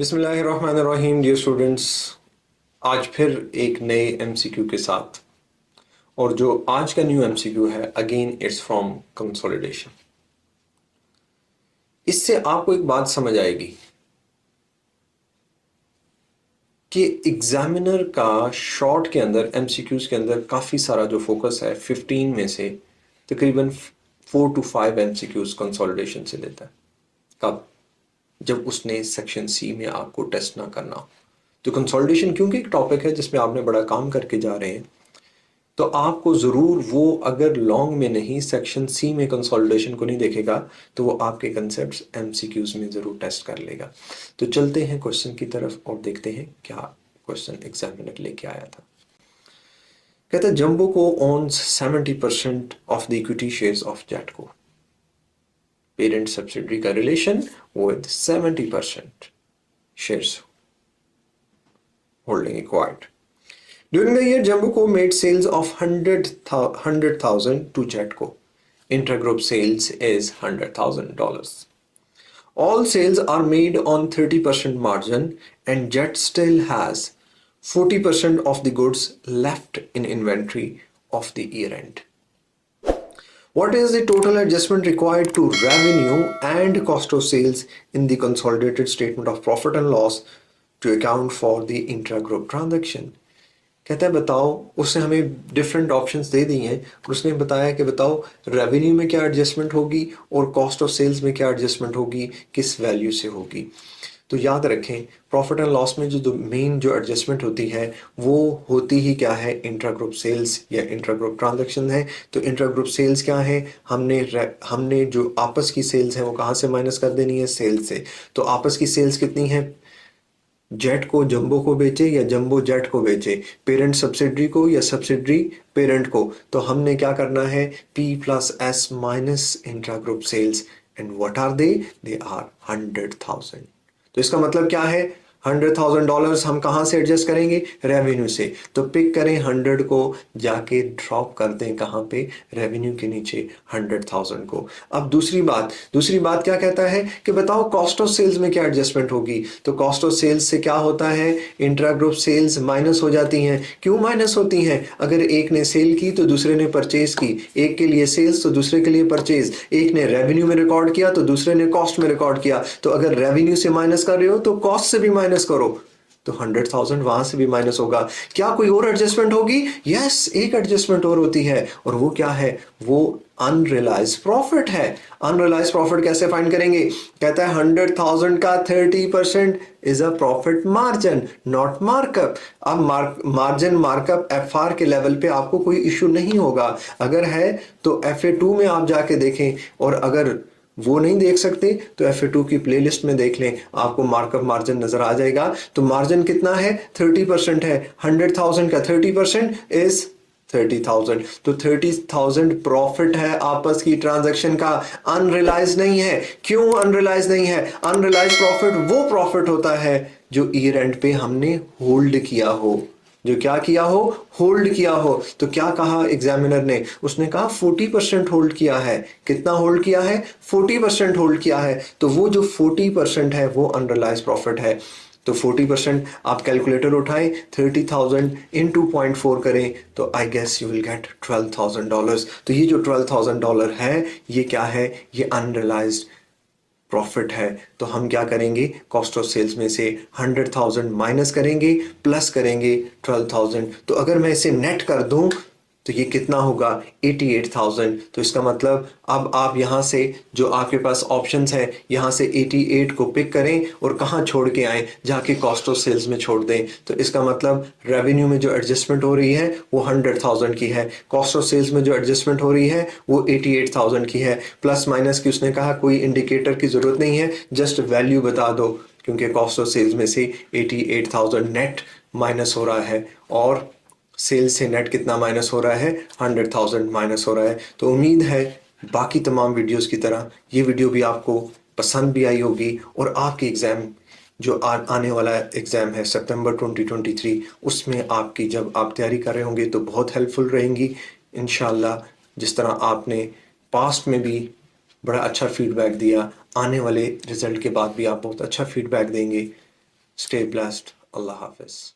बिस्मिल्लाहिर्रहमानिर्रहीम dear students, आज फिर एक नए एमसीक्यू के साथ। और जो आज का न्यू एमसीक्यू है, अगेन इट्स फ्रॉम कंसोलिडेशन। इससे आपको एक बात समझ आएगी कि एग्जामिनर का शॉर्ट के अंदर एमसीक्यूज के अंदर काफ़ी सारा जो फोकस है 15 में से तकरीबन 4 to 5 एमसीक्यूज कंसोलिडेशन से लेता है। कब? जब उसने सेक्शन सी में आपको टेस्ट ना करना हो। तो कंसोलिडेशन क्योंकि एक टॉपिक है जिसमें आपने बड़ा काम करके जा रहे हैं, तो आपको ज़रूर वो अगर लॉन्ग में नहीं सेक्शन सी में कंसोलिडेशन को नहीं देखेगा तो वो आपके कंसेप्ट्स एमसीक्यूज में ज़रूर टेस्ट कर लेगा। तो चलते हैं क्वेश्चन की तरफ और देखते हैं क्या क्वेश्चन एग्जामिनर लेके आया था। कहता है Jumbo co owns 70% of the equity shares of Jetco. Parent subsidiary का relation with 70% shares holding acquired. During the year, Jumbo made sales of 100,000 to Jetco. Intragroup sales is $100,000. All sales are made on 30% margin and Jet still has 40% of the goods left in inventory of the year end. What is the total adjustment required to revenue and cost of sales in the consolidated statement of profit and loss to account for the intra-group transaction? कहता है बताओ, उसने हमें different options दे दी हैं और उसने बताया कि बताओ रेवेन्यू में क्या एडजस्टमेंट होगी और कॉस्ट ऑफ सेल्स में क्या एडजस्टमेंट होगी, किस वैल्यू से होगी। तो याद रखें, प्रॉफिट एंड लॉस में जो मेन जो एडजस्टमेंट होती है वो होती ही क्या है, इंट्रा ग्रुप सेल्स या इंट्रा ग्रुप ट्रांजैक्शन है। तो इंट्रा ग्रुप सेल्स क्या है, हमने जो आपस की सेल्स है वो कहाँ से माइनस कर देनी है, सेल्स से। तो आपस की सेल्स कितनी है, जेट को जंबो को बेचे या जंबो जेट को बेचे, पेरेंट सब्सिडरी को या सब्सिडरी पेरेंट को, तो हमने क्या करना है, P + S minus intra group sales. And what are they are 100,000। तो इसका मतलब क्या है, $100,000 हम कहाँ से एडजस्ट करेंगे, रेवेन्यू से। तो पिक करें 100 को, जाके ड्रॉप कर दें कहाँ पे, रेवेन्यू के नीचे 100,000 को। अब दूसरी बात क्या कहता है कि बताओ कॉस्ट ऑफ सेल्स में क्या एडजस्टमेंट होगी। तो कॉस्ट ऑफ सेल्स से क्या होता है, इंट्रा ग्रुप सेल्स माइनस हो जाती हैं। क्यों माइनस होती हैं, अगर एक ने सेल की तो दूसरे ने परचेज की, एक के लिए सेल्स तो दूसरे के लिए परचेज, एक ने रेवेन्यू में रिकॉर्ड किया तो दूसरे ने कॉस्ट में रिकॉर्ड किया। तो अगर रेवेन्यू से माइनस कर रहे हो तो कॉस्ट से भी माइनस करो, तो 100,000 वहां से भी माइनस होगा। क्या कोई और एडजस्टमेंट होगी, यस, एक एडजस्टमेंट और होती है और वो क्या है, वो अनरियलाइज प्रॉफिट है। अनरियलाइज प्रॉफिट कैसे फाइंड करेंगे, कहता है 100,000 का 30% is a profit margin not markup. अब मार्जिन मार्कअप FR के लेवल पे आपको कोई इशू नहीं होगा, अगर है तो FA2 में आप जाके देखें, और अगर वो नहीं देख सकते तो FA2 की प्लेलिस्ट में देख लें, आपको मार्कअप मार्जिन नजर आ जाएगा। तो मार्जिन कितना है, 30% है। 100,000 का 30% इज 30,000। तो 30,000 प्रॉफिट है आपस की ट्रांजैक्शन का, अनरियलाइज नहीं है। क्यों अनरियलाइज नहीं है, अनरियलाइज प्रॉफिट वो प्रॉफिट होता है जो ईयर एंड पे हमने होल्ड किया हो, जो क्या किया हो, होल्ड किया हो। तो क्या कहा एग्जामिनर ने, उसने कहा 40% होल्ड किया है। कितना होल्ड किया है, 40% होल्ड किया है। तो वो जो 40% है वो अनरियलाइज प्रॉफिट है। तो 40% आप कैलकुलेटर उठाएं, 30,000 into 0.4 करें तो I guess you will get $12,000। तो ये जो $12,000 है ये क्या है, ये अनरियलाइज्ड प्रॉफिट है। तो हम क्या करेंगे, कॉस्ट ऑफ सेल्स में से 100,000 माइनस करेंगे, प्लस करेंगे 12,000। तो अगर मैं इसे नेट कर दूं तो ये कितना होगा, 88,000। तो इसका मतलब अब आप यहाँ से जो आपके पास ऑप्शंस है, यहाँ से 88 को पिक करें और कहाँ छोड़ के आए, जाके कॉस्ट ऑफ सेल्स में छोड़ दें। तो इसका मतलब रेवेन्यू में जो एडजस्टमेंट हो रही है वो 100,000 की है, कॉस्ट ऑफ सेल्स में जो एडजस्टमेंट हो रही है वो 88,000 की है। प्लस माइनस की उसने कहा कोई इंडिकेटर की जरूरत नहीं है, जस्ट वैल्यू बता दो, क्योंकि कॉस्ट ऑफ सेल्स में से 88,000 नेट माइनस हो रहा है और सेल्स से नेट कितना माइनस हो रहा है, 100,000 माइनस हो रहा है। तो उम्मीद है बाकी तमाम वीडियोस की तरह ये वीडियो भी आपको पसंद भी आई होगी और आपके एग्ज़ाम जो आने वाला एग्ज़ाम है सितंबर 2023 उसमें आपकी जब आप तैयारी कर रहे होंगे तो बहुत हेल्पफुल रहेंगी इंशाल्लाह। जिस तरह आपने पास्ट में भी बड़ा अच्छा फीडबैक दिया, आने वाले रिज़ल्ट के बाद भी आप बहुत अच्छा फीडबैक देंगे। Stay blessed. Allah Hafiz.